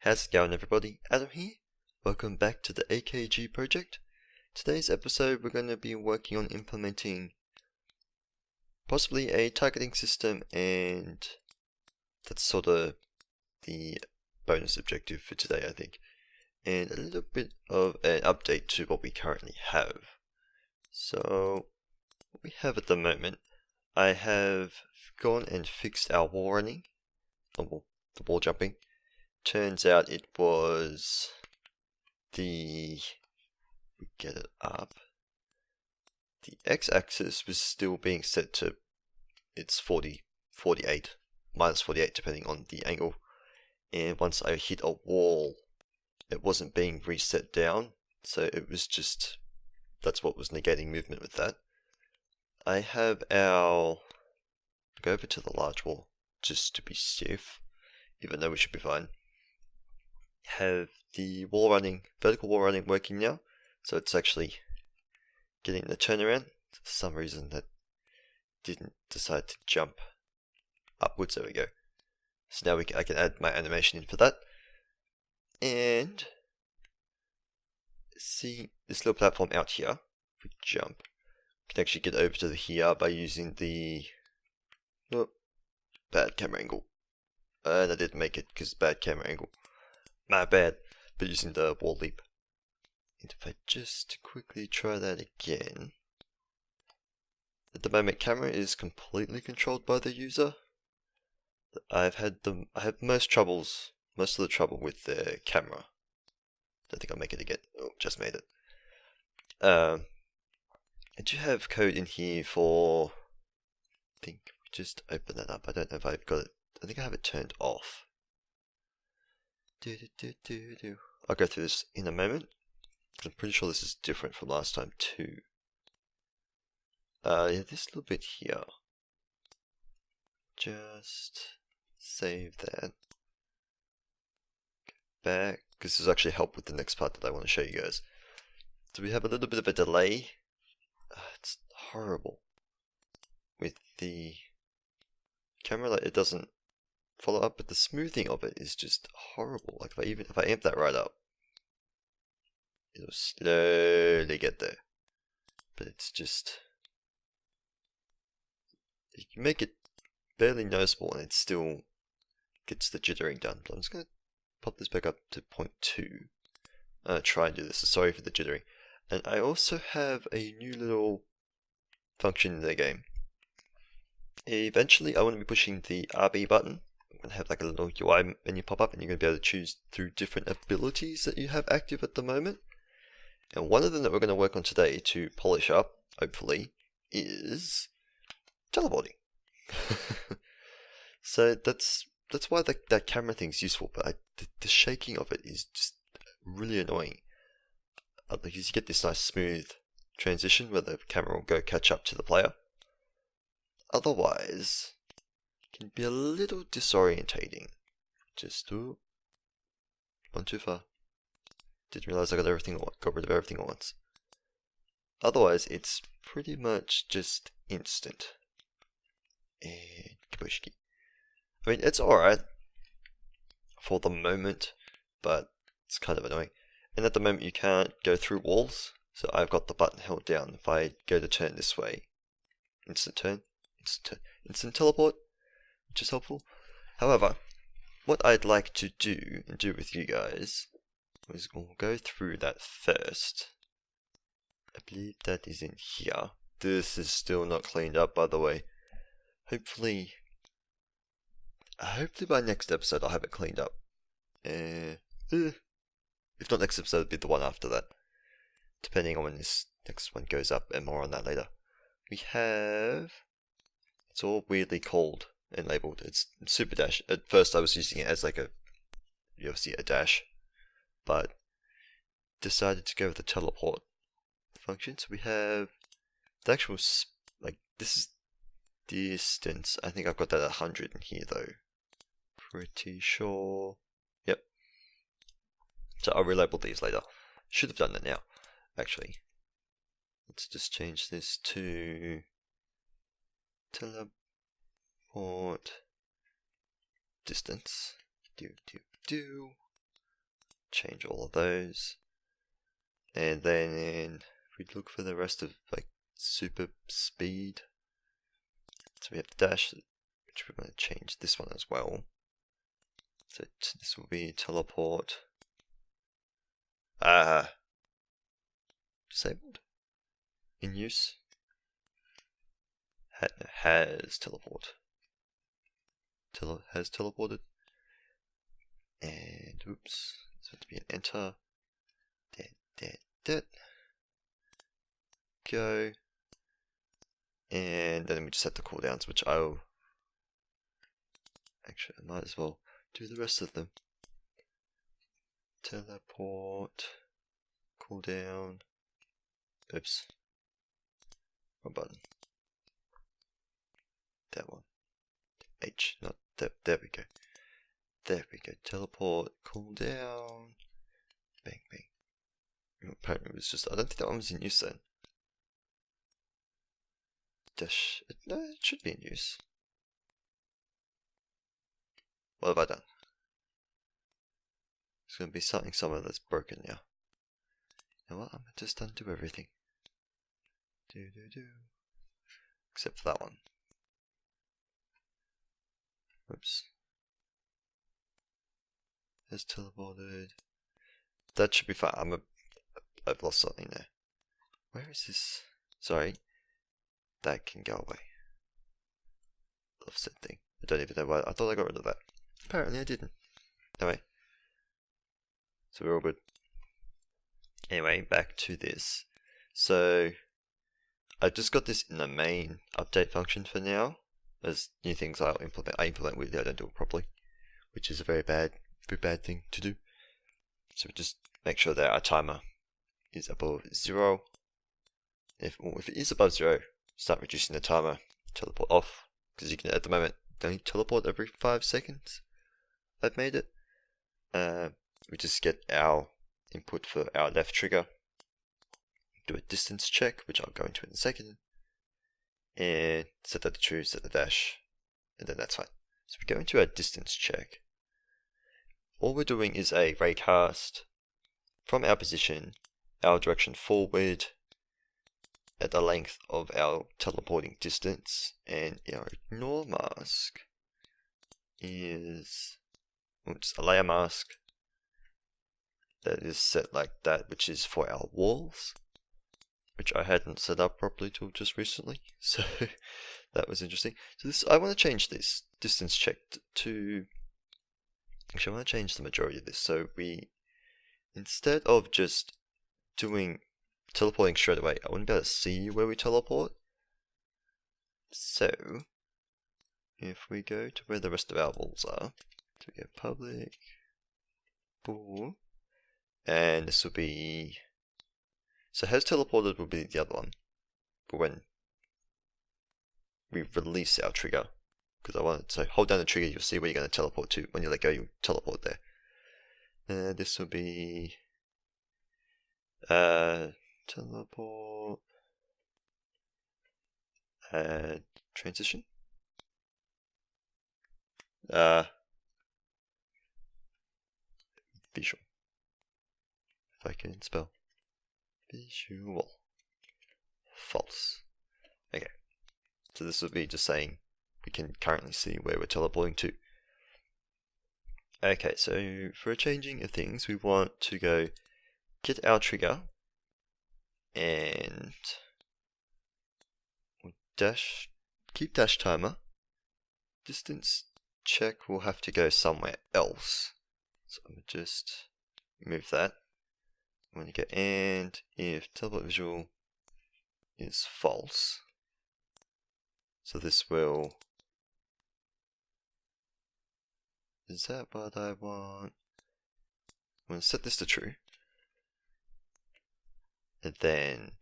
How's it going, everybody? Adam here. Welcome back to the AKG project. Today's episode we're going to be working on implementing possibly a targeting system, and that's sort of the bonus objective for today, I think. And a little bit of an update to what we currently have. So, what we have at the moment, I have gone and fixed our wall running, the wall jumping. Turns out it was we get it up. The x-axis was still being set to its 48, minus 48 depending on the angle. And once I hit a wall, it wasn't being reset down, so it was just, that's what was negating movement with that. I have go over to the large wall just to be safe, even though we should be fine. Have the vertical wall running working now, so it's actually getting the turnaround. For some reason that didn't decide to jump upwards. There we go. So now I can add my animation in for that. And see this little platform out here. If we jump, we can actually get over to here by using the bad camera angle. And I didn't make it because bad camera angle. My bad, but using the wall leap. And if I just quickly try that again. At the moment, camera is completely controlled by the user. I have most of the trouble with the camera. Don't think I'll make it again. Oh, just made it. I do have code in here for, I think we just open that up. I don't know if I've got it. I think I have it turned off. I'll go through this in a moment. I'm pretty sure this is different from last time too. Yeah, this little bit here. Just save that. Go back, because this will actually help with the next part that I want to show you guys. So we have a little bit of a delay. It's horrible with the camera, like it doesn't follow up, but the smoothing of it is just horrible. Like if I amp that right up, it'll slowly get there. But it's just, you can make it barely noticeable and it still gets the jittering done. So I'm just going to pop this back up to 0.2. Try and do this. Sorry for the jittering. And I also have a new little function in the game. Eventually I want to be pushing the RB button. I'm going to have like a little UI menu pop up, and you're going to be able to choose through different abilities that you have active at the moment. And one of them that we're going to work on today to polish up, hopefully, is teleporting. So that's why that camera thing's useful, but the shaking of it is just really annoying. Because you get this nice smooth transition where the camera will go catch up to the player. Otherwise, it can be a little disorientating. Just gone too far. Didn't realize I got rid of everything at once. Otherwise, it's pretty much just instant. And kabushki. I mean, it's alright for the moment, but it's kind of annoying. And at the moment, you can't go through walls, so I've got the button held down. If I go to turn this way, instant turn, instant teleport, which is helpful. However, what I'd like to do with you guys is we'll go through that first. I believe that is in here. This is still not cleaned up, by the way. Hopefully by next episode I'll have it cleaned up. If not next episode, it'll be the one after that, depending on when this next one goes up, and more on that later. We have, it's all weirdly called and labeled. It's super dash. At first I was using it as like a dash, but decided to go with the teleport function. So we have the actual, like, this is distance. I think I've got that at 100 in here though. Pretty sure. Yep. So I'll relabel these later. Should have done that now, actually. Let's just change this to teleport distance. change all of those. And then we look for the rest of like super speed. So we have the dash, which we're going to change this one as well. So this will be teleport. Disabled. In use. Has teleport. Has teleported. And oops, it's going to be an enter. Dead. Go. And then we just set the cooldowns, which I'll actually I might as well do the rest of them. Teleport, cooldown. Oops. Wrong button. That one. H, not that. There we go. There we go. Teleport, cooldown. Bang, bang. Apparently it was just, I don't think that one was in use then. Dash, no, it should be in use. What have I done? It's going to be something somewhere that's broken now. You know what, I'm going to just undo everything. Except for that one. Oops. Has teleported. That should be fine. I've lost something there. Where is this? Sorry. That can go away. Offset thing. I don't even know why. I thought I got rid of that. Apparently I didn't. Anyway. So we're all good. Anyway, back to this. So I just got this in the main update function for now. As new things I'll implement. I implement weirdly, I don't do it properly. Which is a very bad thing to do. So just make sure that our timer is above 0. If it is above 0, start reducing the timer, teleport off, because you can at the moment only teleport every 5 seconds. I've made it. We just get our input for our left trigger, do a distance check, which I'll go into in a second, and set that to true, set the dash, and then that's fine. So we go into our distance check. All we're doing is a raycast from our position, our direction forward, at the length of our teleporting distance, and our ignore mask is just a layer mask that is set like that, which is for our walls, which I hadn't set up properly till just recently, so that was interesting. So this, I want to change this distance check to, actually I want to change the majority of this, so we, instead of just doing teleporting straight away, I wouldn't be able to see where we teleport. So if we go to where the rest of our walls are, so we go public, bool, and this will be, so has teleported will be the other one, but when we release our trigger, because I want it, so hold down the trigger, you'll see where you're going to teleport to. When you let go, you teleport there. This will be teleport, transition, visual, if I can spell, visual, false. Okay, so this will be just saying we can currently see where we're teleporting to. Okay, so for a changing of things, we want to go get our trigger and dash, keep dash timer. Distance check will have to go somewhere else. So I'm going to just remove that. I'm going to go and if teleport visual is false, so this will, is that what I want? I'm going to set this to true. And then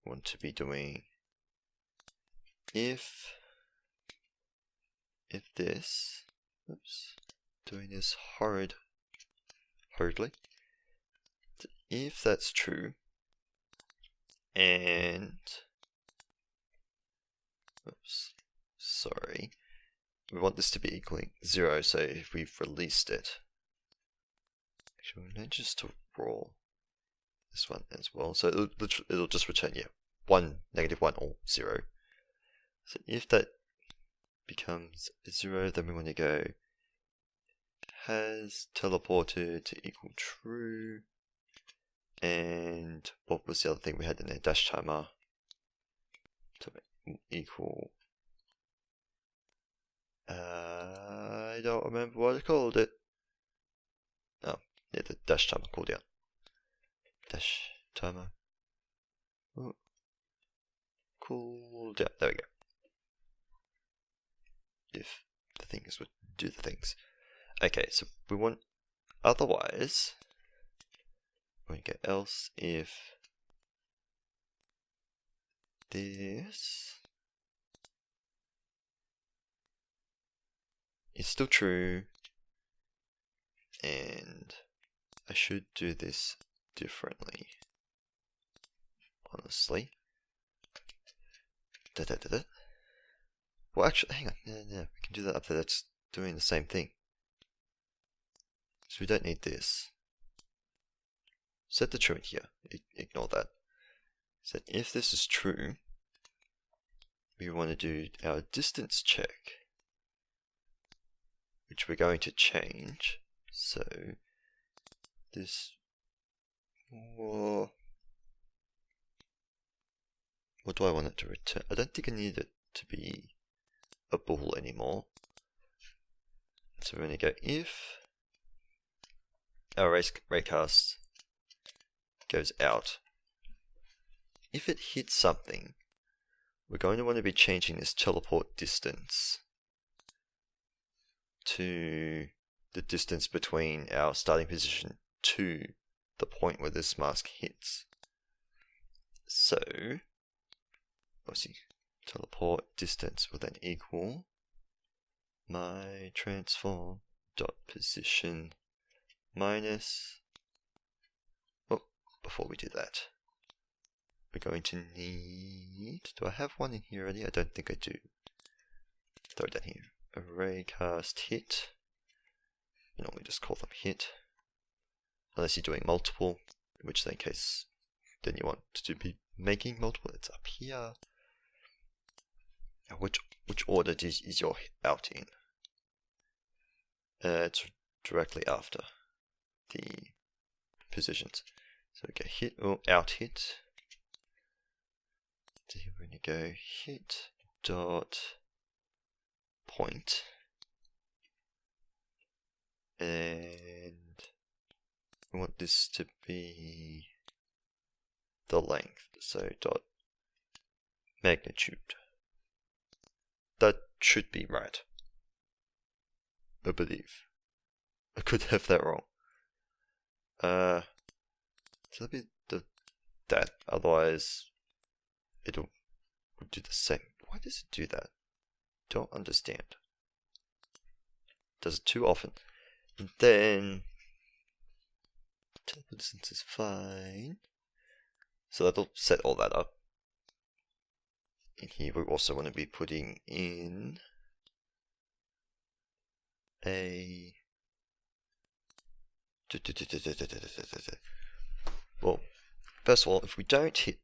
I want to be doing if this, oops, doing this horridly. If that's true, and oops, sorry, we want this to be equaling 0. So if we've released it, actually So we'll now just to raw this one as well. So it'll just return, yeah, 1, -1, or 0. So if that becomes 0, then we want to go has teleported to equal true. And what was the other thing we had in there? Dash timer to equal. I don't remember what I called it. Oh, yeah, the dash timer cooldown. Dash timer. Oh. Cooldown. There we go. If the things would do the things. Okay, so we want. Otherwise, we get else if this is still true, and I should do this differently, honestly. Well, actually, hang on, no, we can do that up there, that's doing the same thing. So we don't need this. Set the true in here, ignore that. So if this is true, we want to do our distance check, which we're going to change. So this, what do I want it to return? I don't think I need it to be a bool anymore. So we're going to go if our raycast goes out. If it hits something, we're going to want to be changing this teleport distance to the distance between our starting position to the point where this mask hits. So, obviously, teleport distance will then equal my transform dot position minus. Oh, before we do that, we're going to need. Do I have one in here already? I don't think I do. Throw it down here. Array cast hit. We normally just call them hit, unless you're doing multiple, in which case then you want to be making multiple. It's up here. Now which order is your out in? It's directly after the positions. So we get hit or out hit. So here we're going to go hit dot point, and we want this to be the length, so dot magnitude. That should be right, I believe. I could have that wrong. So that'll be that, otherwise it'll do the same. Why does it do that? Don't understand. Does it too often. And then teleport distance is fine. So that'll set all that up. In here we also want to be putting in a well, first of all, if we don't hit,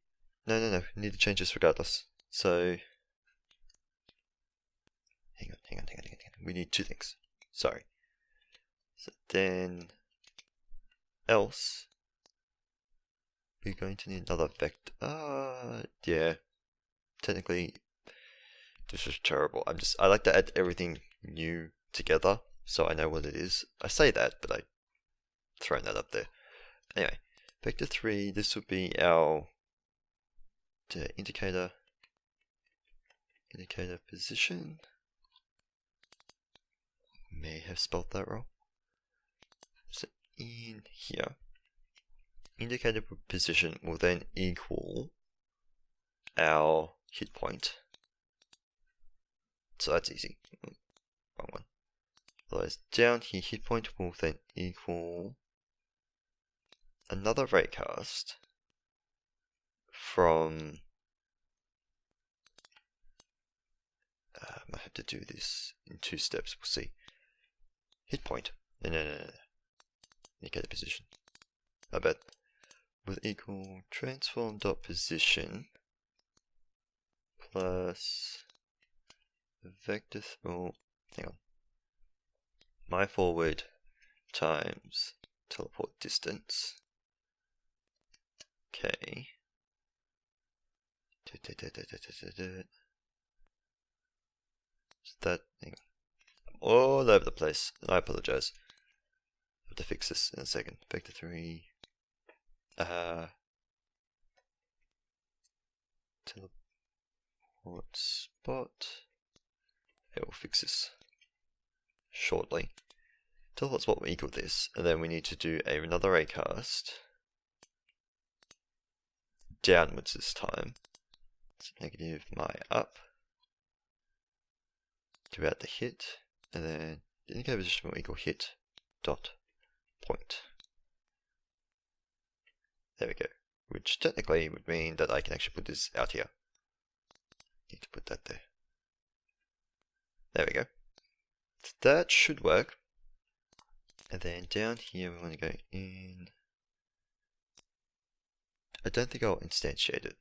no, we need to change this regardless. So hang on. We need two things. Sorry. So then else we're going to need another vector. Yeah. Technically this is terrible. I like to add everything new together so I know what it is. I say that, but I thrown that up there. Anyway, vector 3, this will be our indicator position. May have spelled that wrong. So in here, indicator position will then equal our hit point. So that's easy. Wrong one. Otherwise, down here, hit point will then equal another raycast from. I might have to do this in 2 steps. We'll see. Hit point. No. indicator position. I bet. With equal transform dot position plus vector. Oh, hang on. My forward times teleport distance. Okay. So that, hang on. I'm all over the place. I apologize. I have to fix this in a second. Vector 3. Teleport spot. Okay, we'll fix this shortly. Teleport spot will equal this, and then we need to do another raycast downwards this time. So negative my up to out the hit, and then the indicator position will equal hit dot point. There we go. Which technically would mean that I can actually put this out here. Need to put that there. There we go. So that should work. And then down here we want to go in. I don't think I'll instantiate it.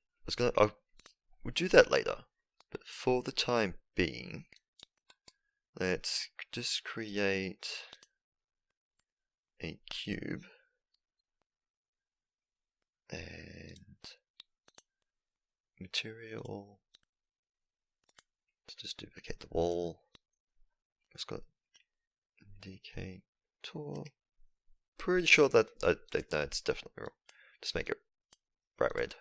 We'll do that later. But for the time being, let's just create a cube. And material. Let's just duplicate the wall. It's got indicator. Pretty sure that that's definitely wrong. Just make it bright red.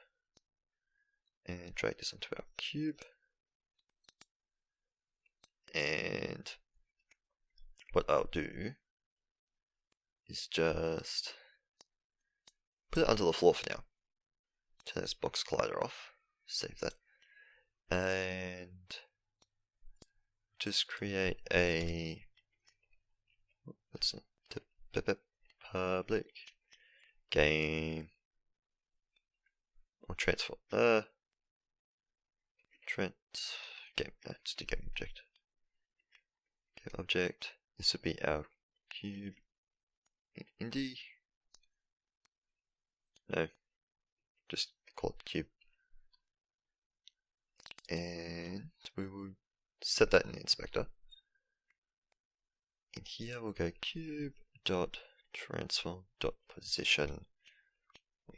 And drag this onto our cube. And what I'll do is just put it onto the floor for now. Turn this box collider off. Save that. And just create a public game or transform game. Just a game object. Game object. This would be our cube. Indie. No, just call it cube. And we will set that in the inspector. In here we'll go cube dot transform dot position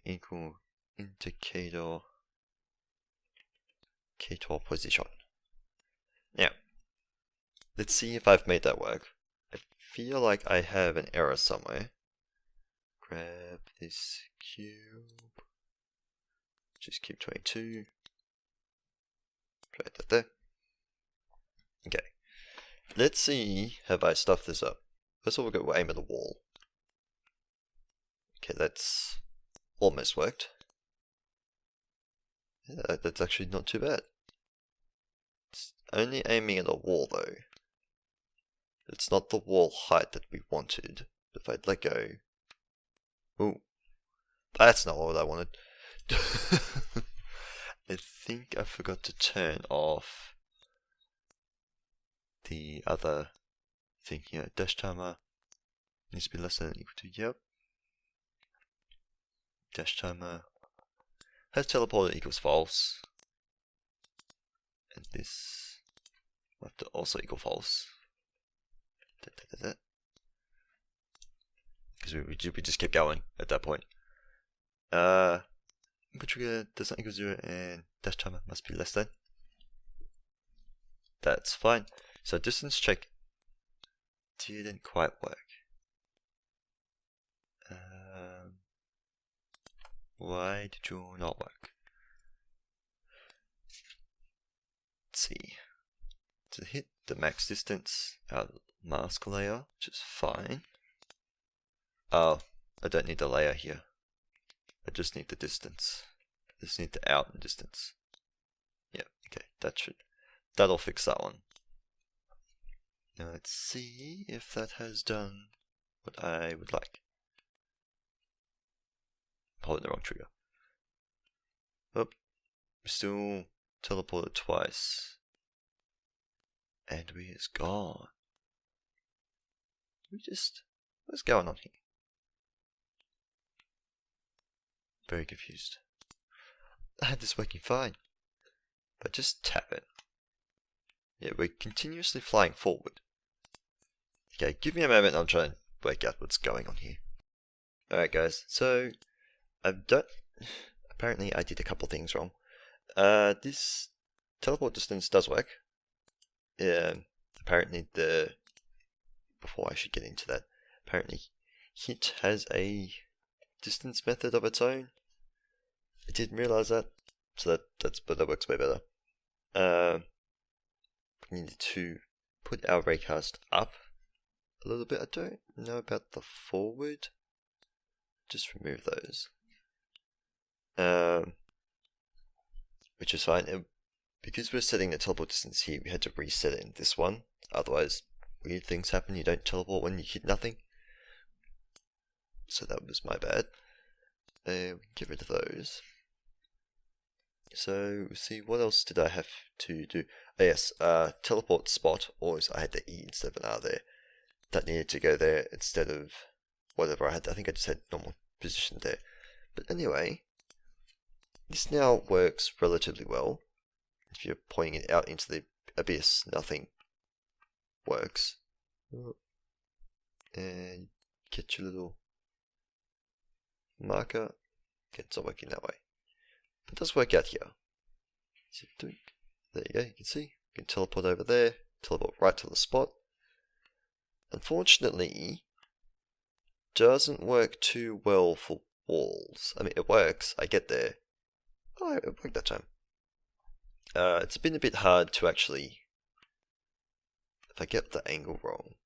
equal indicator position. Now, let's see if I've made that work. I feel like I have an error somewhere. Grab this cube, just cube 22, drag that there. Okay, let's see, have I stuffed this up? First of all, we'll aim at the wall. Okay, that's almost worked. Yeah, that's actually not too bad. It's only aiming at a wall though. It's not the wall height that we wanted. If I'd let go. Ooh, that's not what I wanted. I think I forgot to turn off the other thing here. Dash timer needs to be less than or equal to, yep. Dash timer has teleporter equals false. And this will have to also equal false. Because we just kept going at that point. Input trigger does not equal 0 and dash timer must be less than. That's fine. So distance check didn't quite work. Why did you not work? Let's see. To hit the max distance out of the mask layer, which is fine. Oh, I don't need the layer here. I just need the distance. I just need the out and distance. Yeah, okay, that'll fix that one. Now let's see if that has done what I would like. I'm holding the wrong trigger. Oh, we still teleported twice. And it's gone. What's going on here? very confused. I had this working fine. But just tap it. Yeah, we're continuously flying forward. Okay, give me a moment, I'm trying to work out what's going on here. Alright guys, so I've done... Apparently I did a couple things wrong. This teleport distance does work. Apparently before I should get into that, apparently Hit has a distance method of its own. I didn't realize that, so that works way better. We need to put our raycast up a little bit. I don't know about the forward. Just remove those. Which is fine. Because we're setting the teleport distance here, we had to reset it in this one. Otherwise, weird things happen. You don't teleport when you hit nothing. So that was my bad. We can get rid of those. So, see, what else did I have to do? Oh, yes, teleport spot, or I had the E instead of an R there. That needed to go there instead of whatever I had. I think I just had normal position there. But anyway, this now works relatively well. If you're pointing it out into the abyss, nothing works. And get your little marker. Okay, it's not working that way. But it does work out here. So there you go, you can see. You can teleport over there, teleport right to the spot. Unfortunately, doesn't work too well for walls. I mean, it works, I get there. Oh, it worked that time. It's been a bit hard to actually, if I get the angle wrong,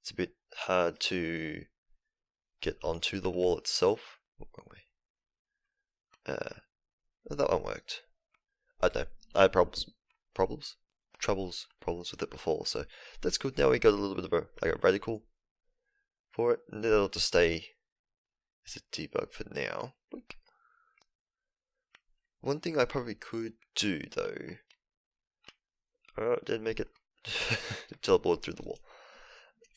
it's a bit hard to get onto the wall itself. Wrong way. That one worked. I don't know. I had troubles with it before, so that's good. Now we got a little bit of a radical for it, and it'll just stay as a debug for now. Look. One thing I probably could do though, didn't make it teleport through the wall,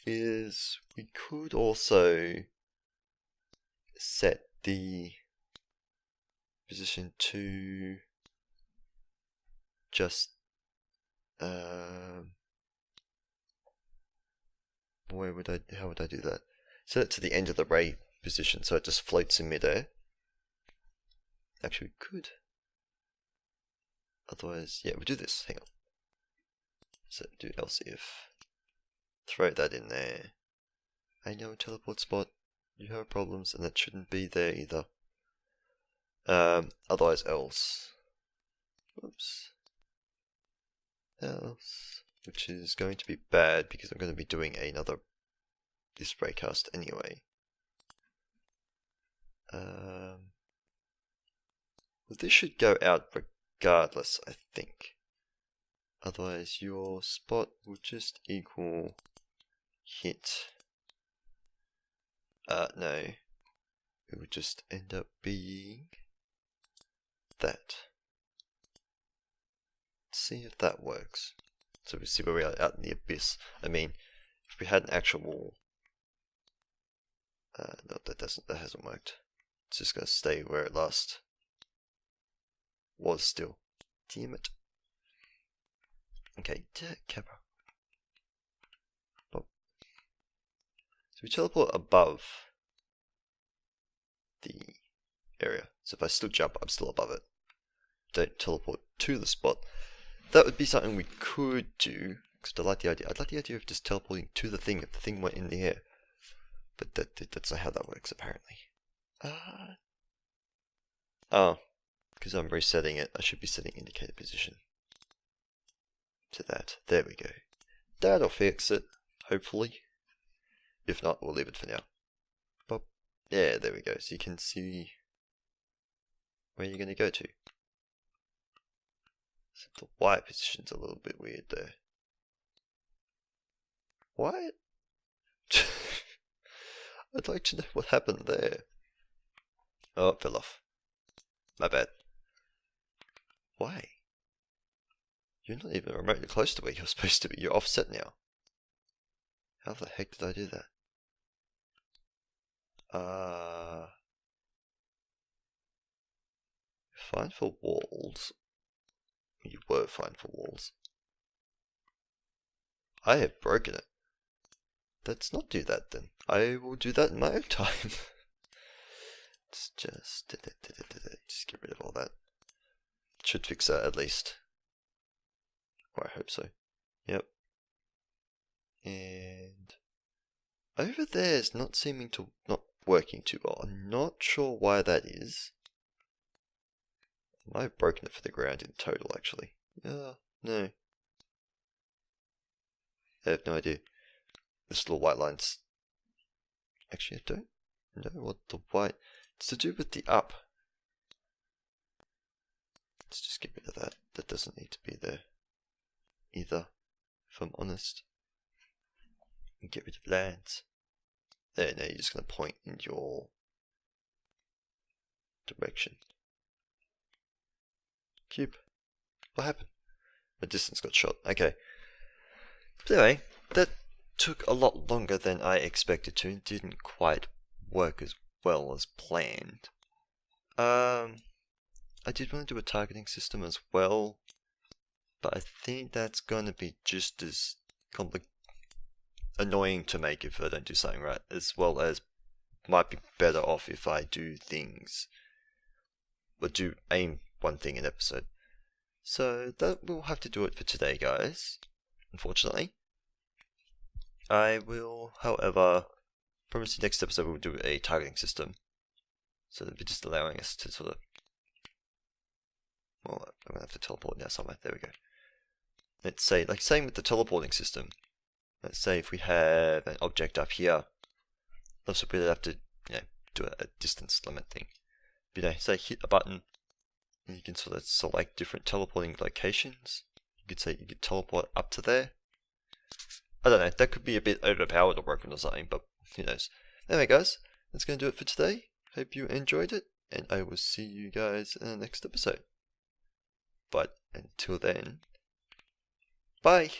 is we could also set the position to just how would I do that? Set it to the end of the ray position so it just floats in midair. Actually, we could. Otherwise, yeah, we'll do this. Hang on. So do else if. Throw that in there. I know a teleport spot. You have problems, and that shouldn't be there either. Otherwise, else. Whoops. Else, which is going to be bad because I'm going to be doing this raycast anyway. Well, this should go out regardless, I think. Otherwise, your spot will just equal hit. No, it would just end up being that. See if that works. So we see where we are out in the abyss. I mean, if we had an actual no, that hasn't worked. It's just gonna stay where it last was still. Damn it. Okay, camera. Bob. So we teleport above the area. So if I still jump, I'm still above it. Don't teleport to the spot. That would be something we could do, because I like the idea. I'd like the idea of just teleporting to the thing if the thing went in the air. But that's not how that works, apparently. Oh, because I'm resetting it, I should be setting indicator position to that. There we go. That'll fix it, hopefully. If not, we'll leave it for now. But yeah, there we go. So you can see where you're going to go to. So the Y position's a little bit weird there. What? I'd like to know what happened there. Oh, it fell off. My bad. Why? You're not even remotely close to where you're supposed to be. You're offset now. How the heck did I do that? fine for walls. You were fine for walls. I have broken it. Let's not do that then. I will do that in my own time. Let's just get rid of all that. Should fix that at least. Or I hope so. Yep. And over there is not working too well. I'm not sure why that is. I might have broken it for the ground in total actually. No. I have no idea. This little white line's... Actually, I don't know what the white... It's to do with the up. Let's just get rid of that. That doesn't need to be there either, if I'm honest. And get rid of lands. There, now you're just going to point in your direction. Cube. What happened? The distance got shot. Okay. But anyway, that took a lot longer than I expected to. It didn't quite work as well as planned. I did want to do a targeting system as well, but I think that's going to be just as annoying to make if I don't do something right, as well as might be better off if I do things, but do aim one thing an episode. So that will have to do it for today, guys, unfortunately. I will, however, promise the next episode we'll do a targeting system. So that'll be just allowing us to sort of... Well, I'm going to have to teleport now somewhere. There we go. Let's say, like same with the teleporting system. Let's say if we have an object up here, let's we'd have to, do a distance limit thing. But, say hit a button, and you can sort of select different teleporting locations. You could say you could teleport up to there. I don't know, that could be a bit overpowered or broken or something, but who knows. Anyway guys, that's going to do it for today. Hope you enjoyed it, and I will see you guys in the next episode. But until then, bye!